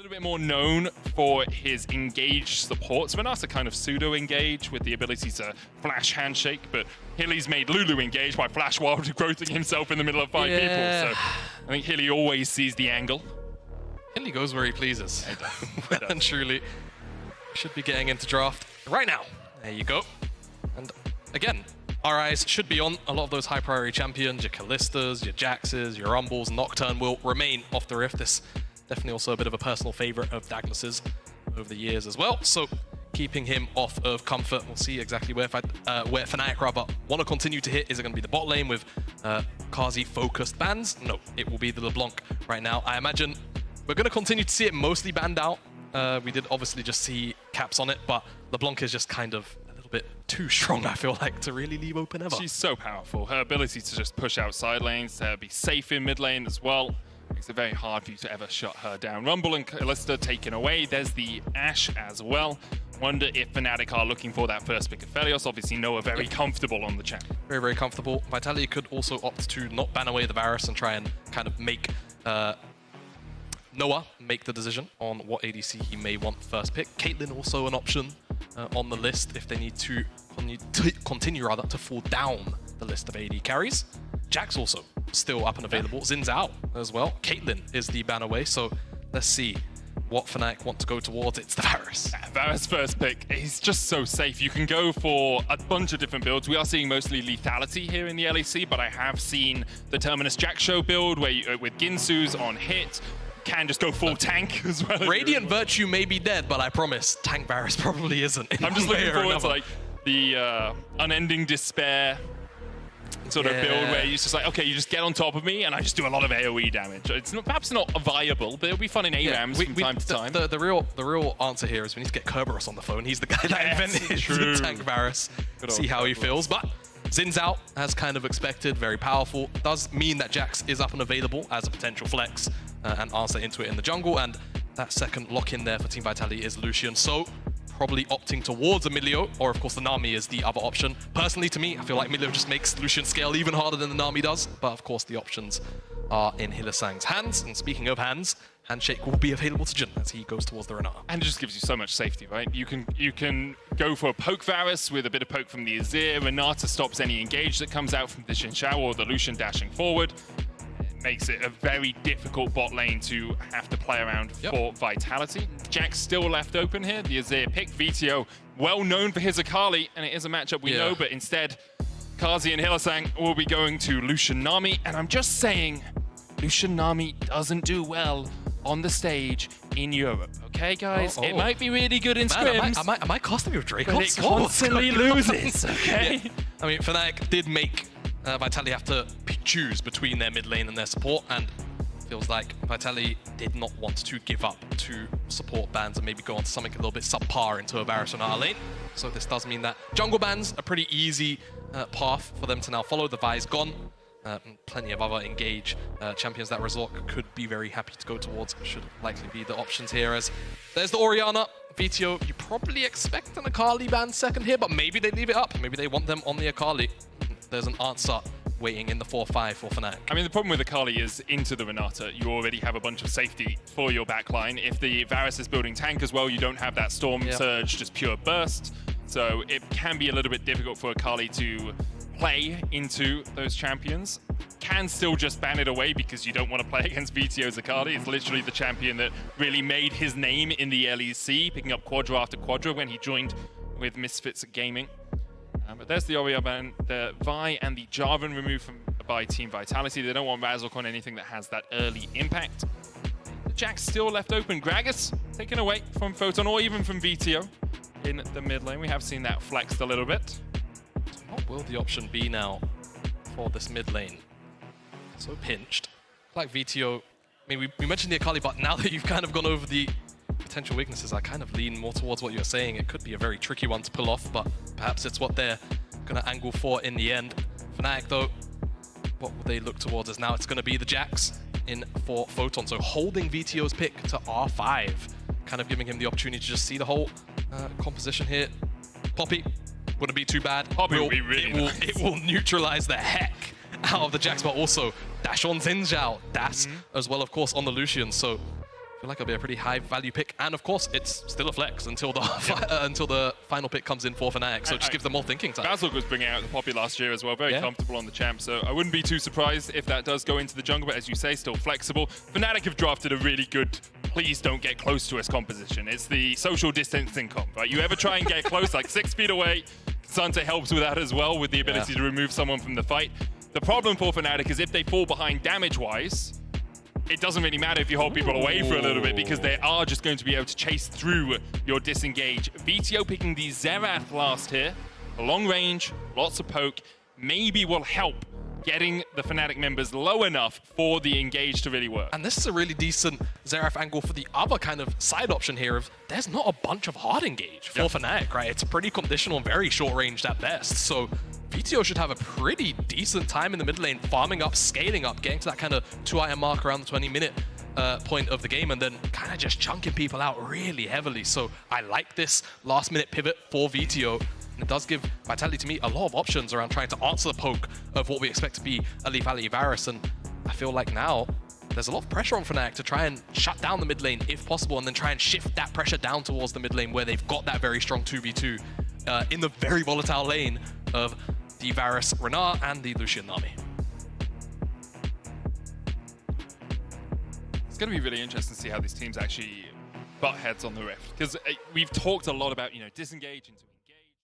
little bit more known for his engaged supports. Renata kind of pseudo-engage with the ability to flash handshake, but Hilly's made Lulu engage by flash wild growthing himself in the middle of 5 people. So I think Hilly always sees the angle. Hilly goes where he pleases. Well and truly, should be getting into draft right now. There you go. And again, our eyes should be on a lot of those high priority champions, your Kalistas, your Jaxes, your Rumbles. Nocturne will remain off the rift. This definitely also a bit of a personal favorite of Douglas's over the years as well. So keeping him off of comfort. We'll see exactly where Fnatic rather want to continue to hit. Is it going to be the bot lane with Kazi focused bans? No, it will be the LeBlanc right now. I imagine we're going to continue to see it mostly banned out. We did obviously just see caps on it, but LeBlanc is just kind of a little bit too strong, I feel like, to really leave open ever. She's so powerful. Her ability to just push out side lanes, to be safe in mid lane as well, makes it very hard for you to ever shut her down. Rumble and Kalista taken away. There's the Ashe as well. Wonder if Fnatic are looking for that first pick of Felios. Obviously, Noah very comfortable on the champ. Very, very comfortable. Vitality could also opt to not ban away the Varus and try and kind of make Noah make the decision on what ADC he may want first pick. Caitlyn also an option on the list if they need to continue to fall down the list of AD carries. Jax also still up and available. Xin Zao as well. Caitlyn is the ban away, so let's see what Fnatic want to go towards. It's the Varus. Varus first pick. He's just so safe. You can go for a bunch of different builds. We are seeing mostly lethality here in the LEC, but I have seen the Terminus Jack Show build where you, with Ginsu's on hit, can just go full tank as well. Radiant Virtue may be dead, but I promise Tank Varus probably isn't. I'm just looking forward to like the unending despair sort of build where you're just like, okay, you just get on top of me and I just do a lot of AoE damage. It's not, perhaps not viable, but it'll be fun in ARAMs from time to time. The real answer here is we need to get Kerberos on the phone. He's the guy that invented Tank Varus. See how he feels. But Xin Zao, as kind of expected, very powerful. Does mean that Jax is up and available as a potential flex and answer into it in the jungle. And that second lock-in there for Team Vitality is Lucian. So probably opting towards a Milio, or of course the Nami is the other option. Personally, to me, I feel like Milio just makes Lucian scale even harder than the Nami does. But of course, the options are in Hylissang's hands. And speaking of hands, Handshake will be available to Jin as he goes towards the Renata. And it just gives you so much safety, right? You can go for a poke Varus with a bit of poke from the Azir. Renata stops any engage that comes out from the Xin Zao or the Lucian dashing forward. It makes it a very difficult bot lane to have to play around for Vitality. Jack's still left open here. The Azir pick. VTO, well known for his Akali, and it is a matchup we know, but instead, Kazi and Hylissang will be going to Lucian Nami. And I'm just saying, Lucian Nami doesn't do well on the stage in Europe. Okay, guys? It might be really good in scrims. Am I costing you Drake? But it constantly loses, okay? I mean, Fnatic did make Vitality have to choose between their mid lane and their support, and feels like Vitality did not want to give up to support bans and maybe go on to something a little bit subpar into a Varus Renata lane. So this does mean that jungle bans a pretty easy path for them to now follow. The Vi's gone. Plenty of other engage champions that Resort could be very happy to go towards. Should likely be the options here, as there's the Orianna. VTO, you probably expect an Akali ban second here, but maybe they leave it up. Maybe they want them on the Akali. There's an answer waiting in the 4-5 for Fnatic. I mean, the problem with Akali is into the Renata, you already have a bunch of safety for your backline. If the Varus is building tank as well, you don't have that Storm Surge, just pure burst. So it can be a little bit difficult for Akali to play into those champions. Can still just ban it away because you don't want to play against VTO's Akali. It's literally the champion that really made his name in the LEC, picking up Quadra after Quadra when he joined with Misfits Gaming. But there's the Orianna, the Vi and the Jarvan removed by Team Vitality. They don't want Razork on anything that has that early impact. The Jack's still left open. Gragas taken away from Photon or even from VTO in the mid lane. We have seen that flexed a little bit. What will the option be now for this mid lane? So pinched. Like VTO, I mean, we mentioned the Akali, but now that you've kind of gone over the potential weaknesses, I kind of lean more towards what you're saying. It could be a very tricky one to pull off, but perhaps it's what they're going to angle for in the end. Fnatic, though, what will they look towards is now it's going to be the Jax in for Photon. So holding VTO's pick to R5, kind of giving him the opportunity to just see the whole composition here. Poppy wouldn't be too bad. Poppy will be really nice. It will neutralize the heck out of the Jax, but also dash on Xin Zao, Das as well, of course, on the Lucian. So feel like it'll be a pretty high value pick, and of course it's still a flex until the until the final pick comes in for Fnatic, so it just gives them more thinking time. Glasc was bringing out the Poppy last year as well, very comfortable on the champ, so I wouldn't be too surprised if that does go into the jungle, but as you say, still flexible. Fnatic have drafted a really good please don't get close to us composition. It's the social distancing comp, right? You ever try and get close, like 6 feet away, Sante helps with that as well, with the ability to remove someone from the fight. The problem for Fnatic is if they fall behind damage-wise, it doesn't really matter if you hold people away for a little bit because they are just going to be able to chase through your disengage. VTO picking the Xerath last here. Long range, lots of poke, maybe will help getting the Fnatic members low enough for the engage to really work. And this is a really decent Xerath angle for the other kind of side option here of there's not a bunch of hard engage for Fnatic, right? It's pretty conditional and very short ranged at best. So VTO should have a pretty decent time in the mid lane, farming up, scaling up, getting to that kind of 2-item mark around the 20-minute point of the game, and then kind of just chunking people out really heavily. So I like this last-minute pivot for VTO. And it does give Vitality, to me, a lot of options around trying to answer the poke of what we expect to be a lethality Varus. And I feel like now there's a lot of pressure on Fnatic to try and shut down the mid lane if possible, and then try and shift that pressure down towards the mid lane where they've got that very strong 2v2 in the very volatile lane of the Varus Renata and the Lucian Nami. It's going to be really interesting to see how these teams actually butt heads on the Rift, because we've talked a lot about, disengage into